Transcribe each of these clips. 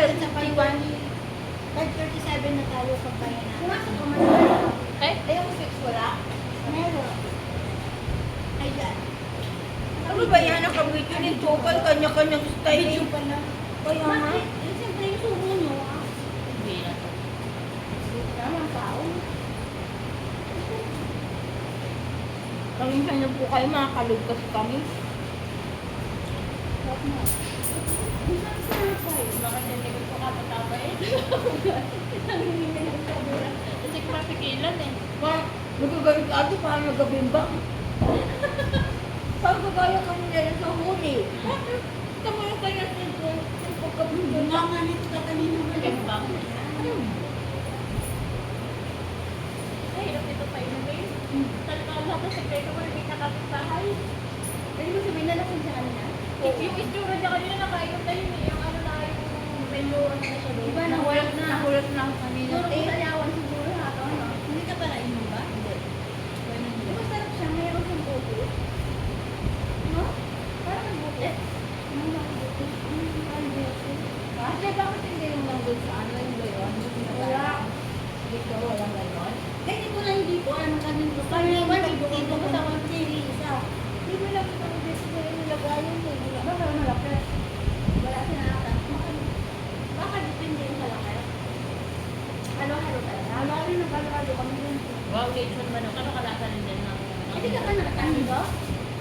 Meron sa 5:37 na tayo pagkaya na. Pumasok ka man na. Ayaw mo fix wala? Meron. Ay, dyan. Ano ba yan? Nakabidyo ni Chopal, kanya-kanyang style. Video pa na. Kaya nga. Bakit? Eh, siyempre yung sumo nyo, ah. Hindi na to. Tama, tao. Paminsan niyo po kayo, makakalog kasi kami. Huwag na. Minsan sa kayo. Bakit hindi ko po kapataba eh? Kasi mapikilan eh. Nagagalit ka ito, parang nagabimbang. Parang gagaya ka muna yan sa huli. Bakit? Tama yung kanya sa pagkabimbang. Nga nga nito katanino mo. Bimbang? Ay, hirap ito pa inumin. Talagang lahat ng sekreto mo, hindi nakapit-bahay. Pwede mo sabihin na lang kung saan na? Yung istura niya kanina nakainom na yun eh. Yung ano na yung menu, ano na siya doon. Diba, nahulat na. Nahulat na ako kanina. Siguro Eh, kung sayawan siguro hato, ano? Hindi ka pala inom ba? Hindi. Di ba sarap siya? Mayroon siyang buto. No? Parang ang buto. Ano ang buto? Ang buto. Kasi bakit hindi yung nandun sa ano yung gayon? Wala. Dito, walang gayon? Kasi ko na hindi ko alam kanin ko. Paniwan, dito ko sa mga sili isa. Hindi mo lang ito kung dito sa yung lagayan eh. Ba, wala malaki. Wala sinakatan. Baka depende yung malaki. Halo-halo talaga. Halo-halo na halo-halo kami dun. Wow, lechon manok. Ano kalasa rin din ng Hindi ka pa nakatanin ba?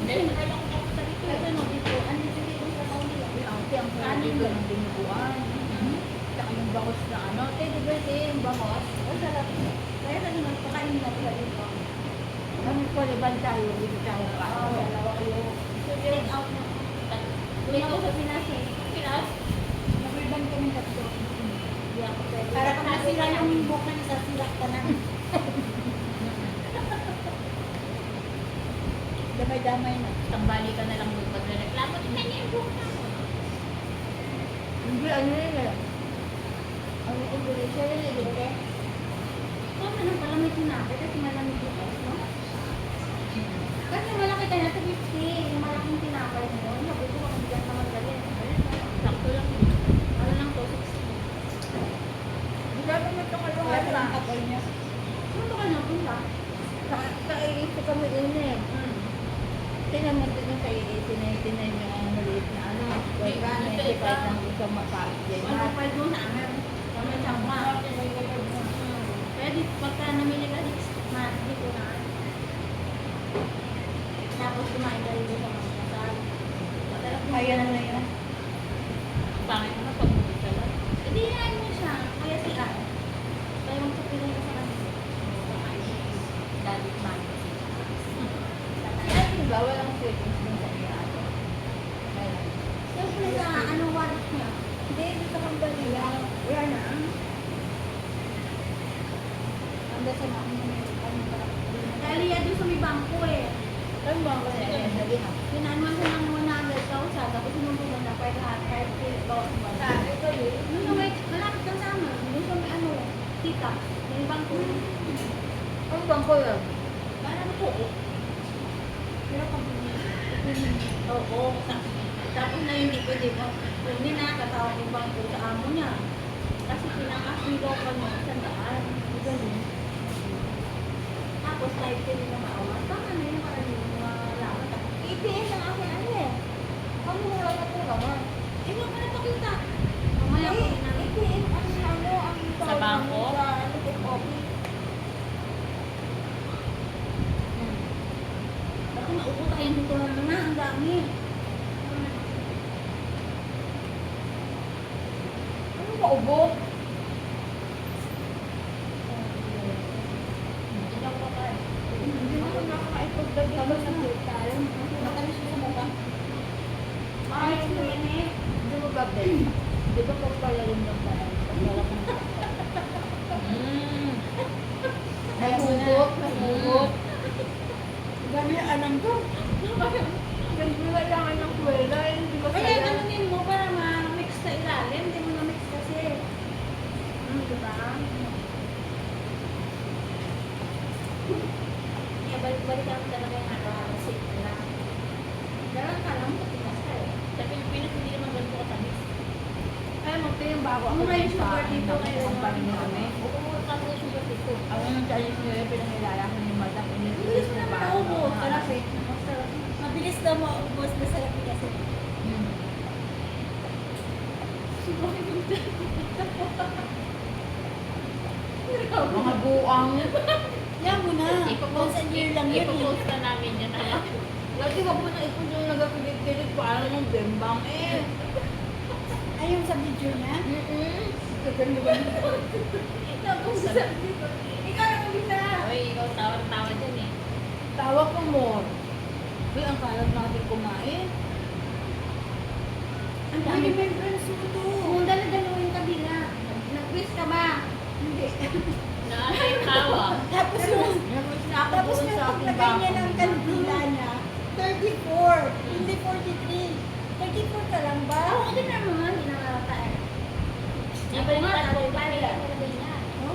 Hindi, nakailang ko ako sa dito. Kasi no, dito, ano dito sa taon nila? Yung ate, ang sarili ko ng dinuguan. Tsaka yung bangos na ano. Di ba yung bangos? Ang sarap. Kaya sa naman, pakainin natin sa dito. Ano ko, liban tayo. Dito tayo pa. Oo, dalawa kayo. Take out na. Doon ako sa Pinas eh. Pinas? Nag-ribbon kami tatlo. Hindi ako pwede. Para kung nasira yung buhok na isa, sila ka na. Damay-damay na. Tambali ka na lang doon pag reklamo. Tingnan niya yung buhok na. Hindi, ano yun eh. Ano yung Indonesia yun eh, di ba? Ito, anong pala may tinapay kasi malamig yung ice, no? Kasi malaki ka na, 250. Yung malaking tinapay mo, sabi ko, makabigat naman galing. Sakto lang. Ano lang to, 60. Hindi natin ito Wala kalungan sa na. lang kapal niya. Ano ka na, punta? Kaiisi kami inip. Tingnan mo din sa iitin na yung maliit na ano. Di ba? 25 lang doon sa mapait din. Ano pa doon na amin? Kami sama. Kaya di, pagka namili ka, dito na. Tapos kumain ka rin sa mga kasal. Kaya na yan. Pangit na pag hindi ka lang. Hindi yan mo siya. Kaya si Ann. Kaya magsapirin ka sa kanila. Daddy man. Kaya yung bawal ang sweetness dun sa iya ato. Mayroon. Siyempre sa anong wallet niya? Hindi, dito sa company niya. Yan na. Ang dasa na akong dali yan doon sa may bangko eh. Ano ba ako sa iya? Dali ha. Pinanuan siya ng 100,000. Tapos sinuntukan na 500,000 ba? Saan? Ito yun. Nung naway, malapit lang sa amin. Doon sa may ano, tita. May bangko. Ano bang ko yun? Parang po. Pero pag Oo. tapos na hindi pwede mo. Kunin na, tatawag yung bangko sa amo niya. Kasi pinang-asilo ka mo sa daan. Ganun. Tapos type ka rin na maawa. Tama na yung parang yung mga laman. EPS ang akin ano eh. Ano mo wala na po naman? Iwan ko na pakita. Mamaya ko na. EPS ang Sa bangko? Sa ano po office. Baka maupo tayo dito na. Ang dami. Ano ba ubo? Hindi mo nakakaipagdagdag Tapos sa hospital. Matalis siya sa mukha. Ay, eh. Hindi mo ba din? Di ba pag pala rin yung parang paglalak ng Nahugot, nahugot. Gano'n yung anong ko. Ganun na lang ang kwela, hindi ko Kaya saya. tanongin mo para ma-mix sa ilalim. Hindi mo na-mix kasi. Diba? Kaya balik-balik ang talaga yung araw-araw sa ito lang. Daran ka lang, patigas ka eh. Sa Pilipinas, hindi naman ganito katamis. Kaya yung bago ako Mura yung dito sa sugar akin, dito ngayon. company na kami. Oo, kami yung sugar dito. Ako yung Chinese New Year, pinangilala ko ni Madam. Mabilis Inibilis mo na naman ba? naubos. Sarap eh. Masarap. Mabilis na maubos. Masarap eh kasi. Hmm. Mga buang. Yan mo na. Once a year lang yun. Ipopost na namin yan. Lagi ka po na ipon yung nagkapilit-pilit pa. Ano yung bembang eh. Ayun sa video niya. Gaganda ba? Tapos sa ikaw na mag-isa. Uy, ikaw tawa dyan eh. Tawa ko mo. Uy, ang kalat natin kumain. Ang dami membranes mo to. Kung dala-dalawin ka bila. Nag-quiz ka ba? Hindi. Naasa yung tawa. Tapos yung Nag-wish na ako tapos doon yung sa aking paglagay niya ng bangko. kandila niya, 34, hindi 43. 34 ka lang ba? Oo, hindi na naman, hindi na malata eh. Di ba yung Ako nga, 45 tatay yan? talaga niya. No?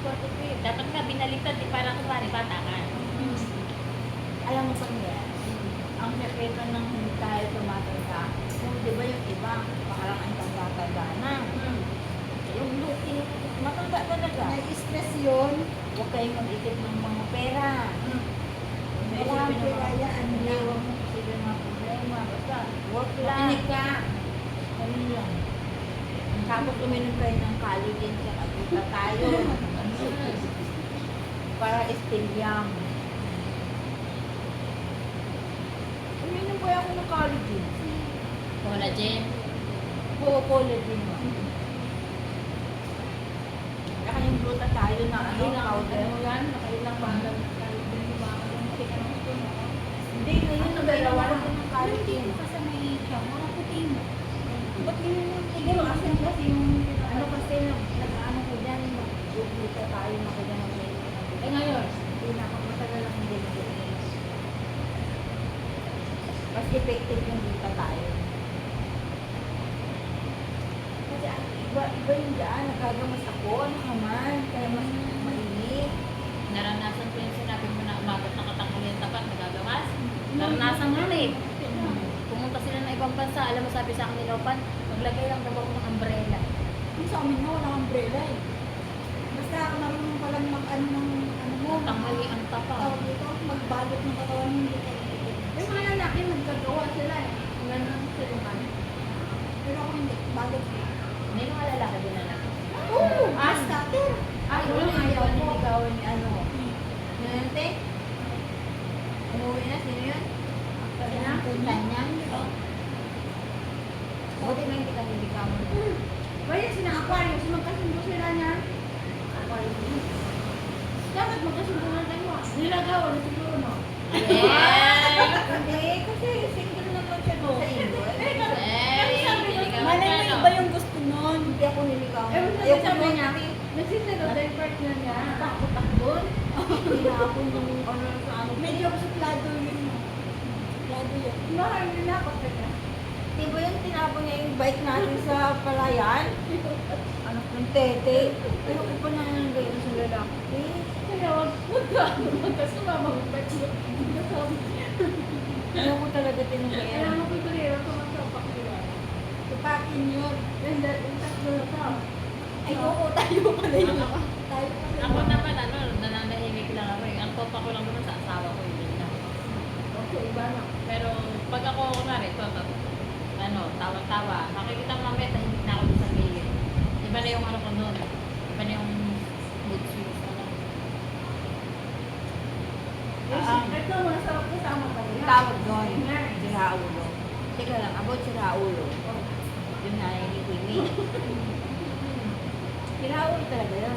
45. Dapat nga binaliktad, di para kumari bata ka. Alam mo pang yan, ang nakita ng hindi tayo tumatanda. Kung di ba yung iba, parang ang tanda-tanda na. Yung looking, matanda talaga. Nag-stress yun. Huwag kayong mag-ikip ng mga pera. Wala ang piraya, ano Hindi, lang. huwag mo sila mga problema. Basta, work lang. Makinig ka. Ano lang. Tapos uminom kayo ng collagen sa katuta tayo. Para still young. Uminom kaya ako ng collagen. Collagen. Oo, collagen. Saka yung gluta tayo na ano, powder. yan? Nakailang bagal na tayo. Hindi, ngayon nagdalawa na ako ng collagen. Kasi may siya, mga puti mo. Ba't yun yung siguro kasi yung Ano kasi, nag-ano ko dyan, mag-gluta tayo na ko dyan. Eh ngayon, Hindi na ako matagal lang hindi nag-gluta. Mas effective yung gluta tayo. Kasi iba yung daan, nagkagamas ako, nakaman, kaya mas mainit. Naranasan ko yung sinabi mo na umagat na katanghalian tapat, nagagawas. Naranasan ko rin. Pumunta sila ng ibang bansa, alam mo sabi sa akin ni Lopan, maglagay lang daw ako ng umbrella. yung sa amin na walang umbrella eh. Basta marunong ka lang mag-ano ng ano mo. Tanghalian tapat. Tawag dito, magbalot ng katawan mo. Hindi ka itigil. Yung mga lalaki, nagkagawa sila eh. Ganun sila man. Pero ako hindi, balot ko. May mga lalaki din na lang. Oo! Starter! Ay, walang ayaw ni ikaw ni ano. Nante? Umuwi na, sino yun? Sina? Tanyan? Buti nga hindi ka nilikaman. Kaya sina Aquarius, magkasundo sila niya. Aquarius. Dapat magkasundo na tayo. Nilagaw, ano siguro no? Hindi, kasi single naman siya doon sa inyo. Malay mo iba yung gusto nun. Hindi ako nilikaman. Eh, Ayaw wala ko sabi doon niya, kasi nagsisero divert na niya. Takot-takot. hinahapon yung ano sa ano. Medyo suplado yun. Suplado yun. Mahal nila ako kanya. Di ba yung tinapon niya yung bike natin sa palayan? Anak ng tete. Ayaw ko pa nang ganyan sa lalaki. Kaya wag ka. Kasi mamamagpag yun. Ayaw ko talaga Kaya tinugayan. mo kukurero ko magsapak nila. Tupakin yun. And then, yung tatlo na tao. Ay, oo, tayo pala yun. Tayo pala Ako yun. naman, nananahimik lang ako eh. Ang topa ko lang naman sa asawa ko, yun lang. Okay, iba na. Pero pag ako, kunwari, tawa-tawa, makikita mo mamaya, tahimik na ako dun sa gilid. Iba na yung ano ko nun. Iba na yung mood swings. Ano. Ito, masarap kasama pa rin. Tawag doon. Si Raulo. Teka lang, about si Raulo. Yung nanay ni Queenie. Si Raulo talaga yun.